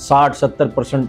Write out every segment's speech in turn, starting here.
60-70%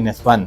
NS1।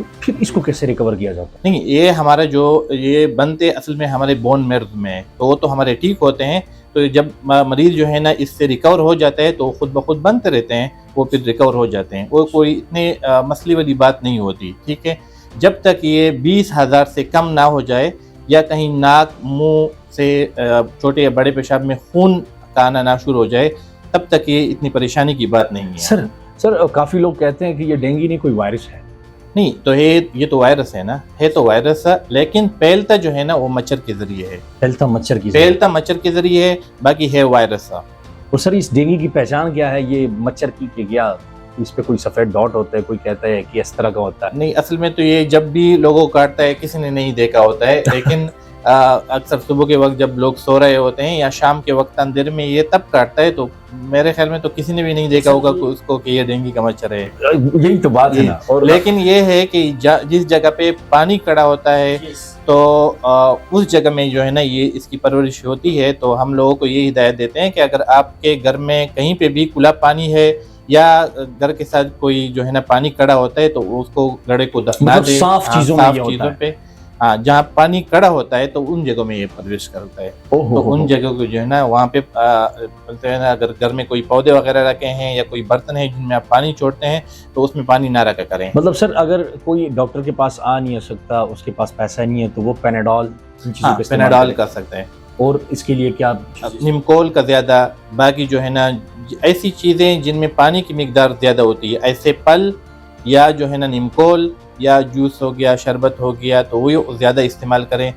تو پھر اس کو کیسے ریکور کیا جاتا ہے؟ نہیں، یہ ہمارا جو یہ بنتے اصل میں ہمارے بون میرز میں ہے، تو وہ تو ہمارے ٹھیک ہوتے ہیں، تو جب مریض جو ہے نا اس سے ریکور ہو جاتا ہے تو وہ خود بخود بنتے رہتے ہیں، وہ پھر ریکور ہو جاتے ہیں، وہ کوئی اتنے مسئلے والی بات نہیں ہوتی، ٹھیک ہے۔ جب تک یہ 20,000 سے کم نہ ہو جائے یا کہیں ناک منہ سے چھوٹے یا بڑے پیشاب میں خون کا آنا نہ شروع ہو جائے تب تک یہ اتنی پریشانی کی بات نہیں ہے۔ سر کافی لوگ کہتے ہیں کہ یہ ڈینگی نہیں کوئی وائرس ہے۔ نہیں تو یہ تو وائرس ہے نا، ہے تو وائرس ہے، لیکن پھیلتا جو ہے نا وہ مچھر کے ذریعے ہے، پھیلتا مچھر کی پھیلتا مچھر کے ذریعے ہے، باقی ہے وائرس ہے۔ اور سر اس ڈینگی کی پہچان کیا ہے؟ یہ مچھر کی کہ کیا اس پہ کوئی سفید ڈاٹ ہوتا ہے، کوئی کہتا ہے کہ اس طرح کا ہوتا ہے؟ نہیں، اصل میں تو یہ جب بھی لوگوں کو کاٹتا ہے کسی نے نہیں دیکھا ہوتا ہے، لیکن اکثر صبح کے وقت جب لوگ سو رہے ہوتے ہیں یا شام کے وقت اندھیرے میں یہ تب کاٹتا ہے، تو میرے خیال میں تو کسی نے بھی نہیں دیکھا ہوگا اس کو کہ یہ ڈینگی کا مچھر ہے۔ یہی تو بات ہے نا۔ اور لیکن یہ ہے کہ جس جگہ پہ پانی کڑا ہوتا ہے تو اس جگہ میں جو ہے نا یہ اس کی پرورش ہوتی ہے، تو ہم لوگوں کو یہ ہدایت دیتے ہیں کہ اگر آپ کے گھر میں کہیں پہ بھی کھلا پانی ہے یا گھر کے ساتھ کوئی جو ہے نا پانی کڑا ہوتا ہے تو اس کو گڑے کو دفنا دے، صاف چیزوں میں یہ ہوتا ہے۔ پہ ہاں، جہاں پانی کڑا ہوتا ہے تو ان جگہوں میں یہ پرورش کرتا ہے، تو ان جگہوں کو جو ہے نا وہاں پہ بولتے ہیں نا، اگر گھر میں کوئی پودے وغیرہ رکھے ہیں یا کوئی برتن ہے جن میں آپ پانی چھوڑتے ہیں تو اس میں پانی نہ رکھا کریں۔ مطلب سر اگر کوئی ڈاکٹر کے پاس آ نہیں سکتا، اس کے پاس پیسہ نہیں ہے، تو وہ پیناڈول پیناڈول کر سکتے ہیں، اور اس کے لیے کیا؟ نمکول کا زیادہ، باقی جو ہے نا ایسی چیزیں جن میں پانی کی مقدار زیادہ ہوتی ہے، ایسے پل یا جو ہے نا نمکول یا جوس ہو گیا، شربت ہو گیا، تو وہ زیادہ استعمال کریں،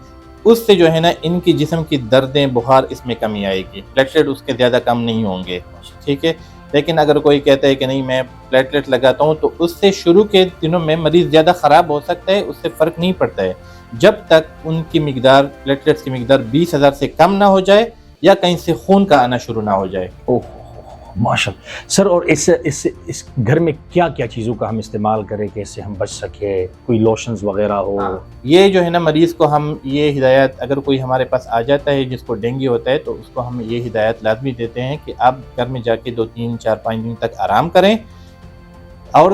اس سے جو ہے نا ان کی جسم کی دردیں، بخار اس میں کمی آئے گی، پلیٹلیٹ اس کے زیادہ کم نہیں ہوں گے، ٹھیک ہے۔ لیکن اگر کوئی کہتا ہے کہ نہیں میں پلیٹلیٹ لگاتا ہوں، تو اس سے شروع کے دنوں میں مریض زیادہ خراب ہو سکتا ہے، اس سے فرق نہیں پڑتا ہے جب تک ان کی مقدار، پلیٹلیٹس کی مقدار 20,000 سے کم نہ ہو جائے یا کہیں سے خون کا آنا شروع نہ ہو جائے۔ ماشاءاللہ سر، اور اس گھر میں کیا کیا چیزوں کا ہم استعمال کریں کہ اس سے ہم بچ سکے؟ کوئی لوشنز وغیرہ ہو؟ یہ جو ہے نا مریض کو ہم یہ ہدایت، اگر کوئی ہمارے پاس آ جاتا ہے جس کو ڈینگی ہوتا ہے تو اس کو ہم یہ ہدایت لازمی دیتے ہیں کہ آپ گھر میں جا کے 2 3 4 5 دن تک آرام کریں، اور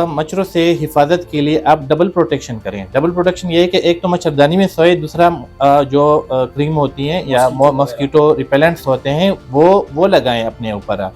مچھروں سے حفاظت کے لیے آپ ڈبل پروٹیکشن کریں۔ ڈبل پروٹیکشن یہ ہے کہ ایک تو مچھردانی میں سوئے، دوسرا جو کریم ہوتی ہیں یا ماسکیٹو ریپیلنٹس ہوتے ہیں وہ لگائیں اپنے اوپر،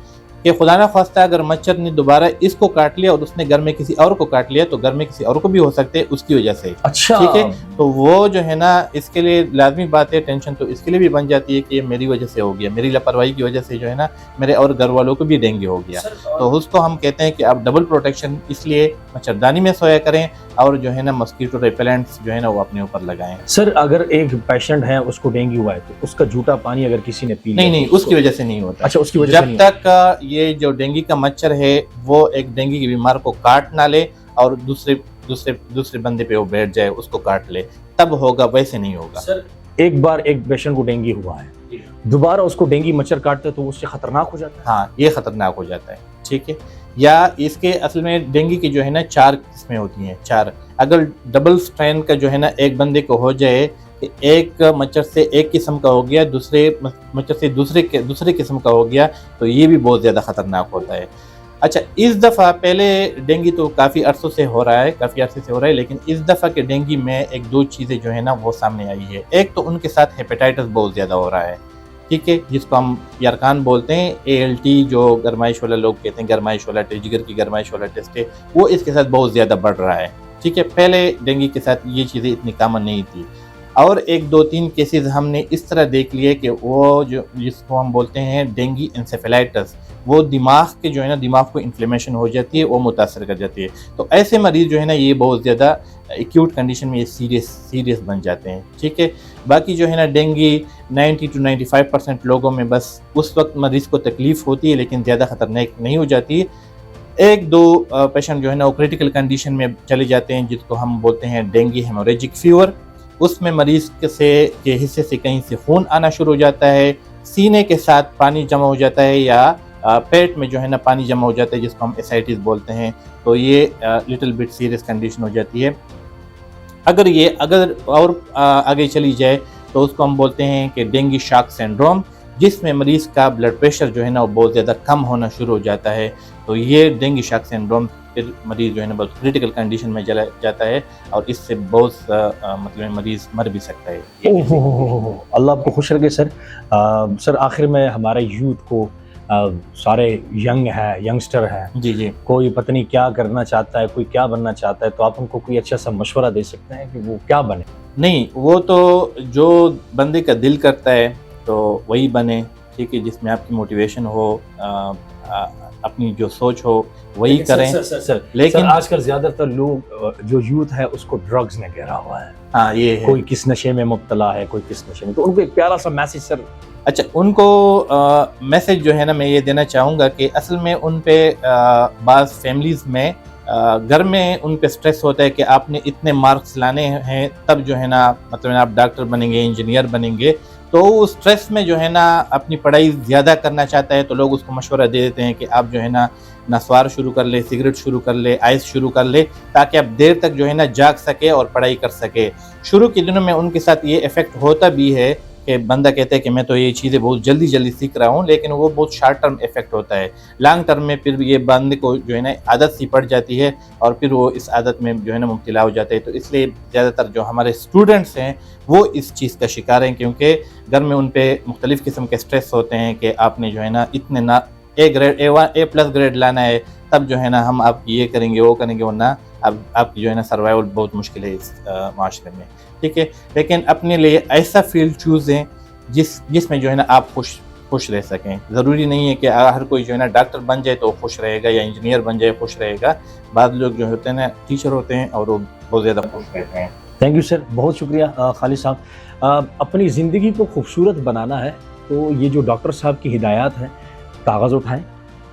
کہ خدا نہ خواستہ اگر مچھر نے دوبارہ اس کو کاٹ لیا اور اس نے گھر میں کسی اور کو کاٹ لیا تو گھر میں کسی اور کو بھی ہو سکتے اس کی وجہ سے، اچھا ٹھیک ہے۔ تو وہ جو ہے نا اس کے لیے لازمی بات ہے، ٹینشن تو اس کے لیے بھی بن جاتی ہے کہ یہ میری وجہ سے ہو گیا، میری لاپرواہی کی وجہ سے جو ہے نا میرے اور گھر والوں کو بھی ڈینگی ہو گیا، تو اس کو ہم کہتے ہیں کہ آپ ڈبل پروٹیکشن اس لیے مچھردانی میں سویا کریں، اور جو ہے نا ماسکیٹو ریپیلنٹس جو ہے نا وہ اپنے اوپر لگائیں۔ سر اگر ایک پیشنٹ ہے اس کو ڈینگی ہوا ہے تو اس کا جھوٹا پانی اگر کسی نے پی لیا؟ نہیں، اس کی وجہ سے نہیں ہوتا۔ اچھا، اس کی وجہ سے جب تک یہ جو ڈینگی کا مچھر ہے وہ ایک ڈینگی کے بیمار کو کاٹ نہ لے اور دوسرے بندے پہ وہ بیٹھ جائے، اس کو کاٹ لے، تب ہوگا، ویسے نہیں ہوگا۔ سر ایک بار ایک پیشنٹ کو ڈینگی ہوا ہے، دوبارہ اس کو ڈینگی مچھر کاٹتا ہے تو اس سے خطرناک ہو جاتا ہے؟ ہاں، یہ خطرناک ہو جاتا ہے، ٹھیک ہے۔ یا اس کے اصل میں ڈینگی کی جو ہے نا 4 قسمیں ہوتی ہیں، 4۔ اگر ڈبل سٹرین کا جو ہے نا ایک بندے کو ہو جائے کہ ایک مچھر سے ایک قسم کا ہو گیا، دوسرے مچھر سے دوسرے قسم کا ہو گیا، تو یہ بھی بہت زیادہ خطرناک ہوتا ہے۔ اچھا، اس دفعہ پہلے ڈینگی تو کافی عرصے سے ہو رہا ہے، لیکن اس دفعہ کے ڈینگی میں 1 2 چیزیں جو ہے نا وہ سامنے آئی ہے۔ ایک تو ان کے ساتھ ہیپیٹائٹس بہت زیادہ ہو رہا ہے، ٹھیک ہے، جس کو ہم یرکان بولتے ہیں، ALT جو گرمائش والا لوگ کہتے ہیں، گرمائش والا ٹیسٹ، جگر کی گرمائش والا ٹیسٹ ہے، وہ اس کے ساتھ بہت زیادہ بڑھ رہا ہے، ٹھیک ہے۔ پہلے ڈینگی کے ساتھ یہ چیزیں اتنی کامن نہیں تھی، اور 1 2 3 کیسز ہم نے اس طرح دیکھ لیے کہ وہ جس کو ہم بولتے ہیں ڈینگی انسیفلائٹس، وہ دماغ کے جو ہے نا دماغ کو انفلیمیشن ہو جاتی ہے، وہ متاثر کر جاتی ہے، تو ایسے مریض جو ہے نا یہ بہت زیادہ ایکیوٹ کنڈیشن میں یہ سیریس بن جاتے ہیں، ٹھیک ہے۔ باقی جو ہے نا ڈینگی 90 to 95% لوگوں میں بس اس وقت مریض کو تکلیف ہوتی ہے لیکن زیادہ خطرناک نہیں ہو جاتی۔ 1 2 پیشنٹ جو ہے نا وہ کریٹیکل کنڈیشن میں چلے جاتے ہیں، جس کو ہم بولتے ہیں ڈینگی ہیموریجک فیور۔ اس میں مریض کے حصے سے کہیں سے خون آنا شروع ہو جاتا ہے، سینے کے ساتھ پانی جمع ہو جاتا ہے، یا پیٹ میں جو ہے نا پانی جمع ہو جاتا ہے، جس کو ہم اسائٹس بولتے ہیں، تو یہ لٹل بٹ سیریس کنڈیشن ہو جاتی ہے۔ اگر اور آگے چلی جائے تو اس کو ہم بولتے ہیں کہ ڈینگی شاک سنڈروم، جس میں مریض کا بلڈ پریشر جو ہے نا وہ بہت زیادہ کم ہونا شروع ہو جاتا ہے، تو یہ ڈینگی شاک سنڈروم پھر مریض جو ہے نا بہت کریٹیکل کنڈیشن میں چلا جاتا ہے اور اس سے بہت مطلب مریض مر بھی سکتا ہے. اللہ آپ کو خوش رکھے سر. سر آخر میں ہمارے یوتھ کو سارے ینگ ہے، ینگسٹر ہے، جی جی کوئی پتہ نہیں کیا کرنا چاہتا ہے، کوئی کیا بننا چاہتا ہے، تو آپ ان کو کوئی اچھا سا مشورہ دے سکتے ہیں کہ وہ کیا بنے؟ نہیں، وہ تو جو بندے کا دل کرتا ہے تو وہی بنے، ٹھیک ہے، جس میں آپ کی موٹیویشن ہو، اپنی جو سوچ ہو وہی کریں. لیکن آج کل زیادہ تر لوگ جو یوتھ ہے اس کو ڈرگز نے گھیرا ہوا ہے. ہاں یہ ہے. کوئی کس نشے میں مبتلا ہے، کوئی کس نشے میں، تو ان کو ایک پیارا سا میسج سر. اچھا، ان کو میسج جو ہے نا میں یہ دینا چاہوں گا کہ اصل میں ان پہ بعض فیملیز میں گھر میں ان پہ سٹریس ہوتا ہے کہ آپ نے اتنے مارکس لانے ہیں تب جو ہے نا مطلب آپ ڈاکٹر بنیں گے، انجینئر بنیں گے. تو اس سٹریس میں جو ہے نا اپنی پڑھائی زیادہ کرنا چاہتا ہے تو لوگ اس کو مشورہ دے دیتے ہیں کہ آپ جو ہے نا نسوار شروع کر لے، سگریٹ شروع کر لے، آئس شروع کر لے، تاکہ آپ دیر تک جو ہے نا جاگ سکے اور پڑھائی کر سکے. شروع کے دنوں میں ان کے ساتھ یہ افیکٹ ہوتا بھی ہے کہ بندہ کہتا ہے کہ میں تو یہ چیزیں بہت جلدی سیکھ رہا ہوں، لیکن وہ بہت شارٹ ٹرم افیکٹ ہوتا ہے. لانگ ٹرم میں پھر یہ بندے کو جو ہے نا عادت سی پڑ جاتی ہے اور پھر وہ اس عادت میں جو ہے نا مبتلا ہو جاتے ہیں. تو اس لیے زیادہ تر جو ہمارے اسٹوڈنٹس ہیں وہ اس چیز کا شکار ہیں، کیونکہ گھر میں ان پہ مختلف قسم کے سٹریس ہوتے ہیں کہ آپ نے جو ہے نا اتنے نہ اے پلس گریڈ لانا ہے، تب جو ہے نا ہم آپ کی یہ کریں گے، وہ کریں گے، ورنہ اب آپ کی جو ہے نا سروائیول بہت مشکل ہے اس معاشرے میں. ٹھیک ہے، لیکن اپنے لیے ایسا فیلڈ چوزیں جس میں جو ہے نا آپ خوش رہ سکیں. ضروری نہیں ہے کہ ہر کوئی جو ہے نا ڈاکٹر بن جائے تو خوش رہے گا یا انجینئر بن جائے خوش رہے گا. بعض لوگ جو ہوتے ہیں نا ٹیچر ہوتے ہیں اور وہ بہت زیادہ خوش رہتے ہیں. تھینک یو سر، بہت شکریہ خالد صاحب. اپنی زندگی کو خوبصورت بنانا ہے تو یہ جو ڈاکٹر صاحب کی ہدایات ہیں، کاغذ اٹھائیں،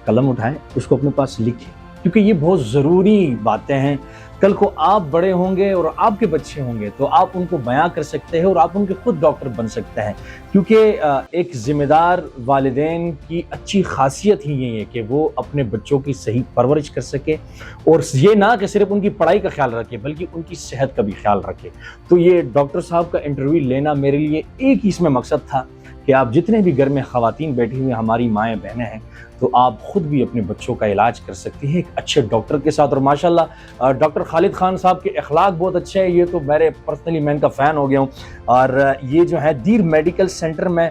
قلم اٹھائیں، اس کو اپنے پاس لکھیں، کیونکہ یہ بہت ضروری باتیں ہیں. کل کو آپ بڑے ہوں گے اور آپ کے بچے ہوں گے تو آپ ان کو بیان کر سکتے ہیں اور آپ ان کے خود ڈاکٹر بن سکتے ہیں. کیونکہ ایک ذمہ دار والدین کی اچھی خاصیت ہی یہ ہے کہ وہ اپنے بچوں کی صحیح پرورش کر سکے، اور یہ نہ کہ صرف ان کی پڑھائی کا خیال رکھے بلکہ ان کی صحت کا بھی خیال رکھے. تو یہ ڈاکٹر صاحب کا انٹرویو لینا میرے لیے ایک ہی اس میں مقصد تھا کہ آپ جتنے بھی گھر میں خواتین بیٹھی ہوئی ہماری مائیں بہنیں ہیں تو آپ خود بھی اپنے بچوں کا علاج کر سکتے ہیں ایک اچھے ڈاکٹر کے ساتھ. اور ماشاءاللہ ڈاکٹر خالد خان صاحب کے اخلاق بہت اچھے ہیں، یہ تو میرے پرسنلی میں ان کا فین ہو گیا ہوں. اور یہ جو ہے دیر میڈیکل سینٹر میں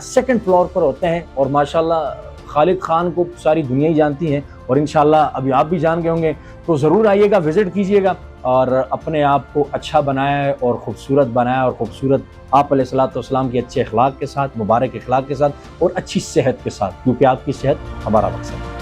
سیکنڈ فلور پر ہوتے ہیں، اور ماشاءاللہ خالد خان کو ساری دنیا ہی جانتی ہے، اور انشاءاللہ ابھی آپ بھی جان گئے ہوں گے. تو ضرور آئیے گا، وزٹ کیجئے گا اور اپنے آپ کو اچھا بنائے اور خوبصورت بنائے، اور خوبصورت آپ علیہ الصلوۃ والسلام کے اچھے اخلاق کے ساتھ، مبارک اخلاق کے ساتھ اور اچھی صحت کے ساتھ، کیونکہ آپ کی صحت ہمارا مقصد ہے.